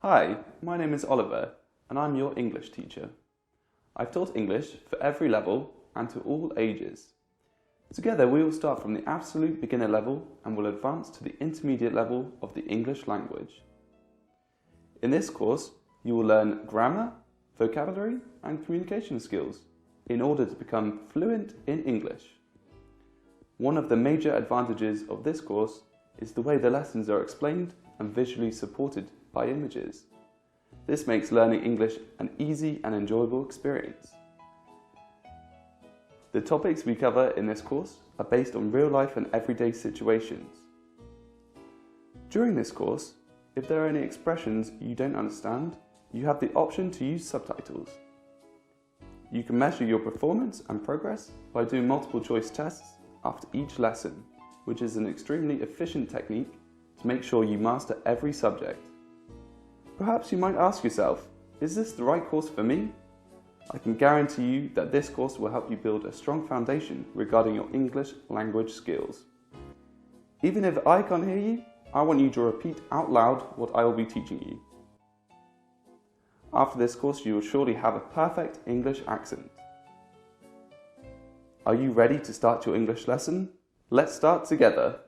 Hi, my name is Oliver and I'm your English teacher. I've taught English for every level and to all ages. Together we will start from the absolute beginner level and will advance to the intermediate level of the English language. In this course, you will learn grammar, vocabulary and communication skills in order to become fluent in English. One of the major advantages of this course is the way the lessons are explained and visually supported by images. This makes learning English an easy and enjoyable experience. The topics we cover in this course are based on real life and everyday situations. During this course, if there are any expressions you don't understand, you have the option to use subtitles. You can measure your performance and progress by doing multiple choice tests after each lesson, which is an extremely efficient technique to make sure you master every subject. Perhaps you might ask yourself, is this the right course for me? I can guarantee you that this course will help you build a strong foundation regarding your English language skills. Even if I can't hear you, I want you to repeat out loud what I will be teaching you. After this course, you will surely have a perfect English accent. Are you ready to start your English lesson? Let's start together.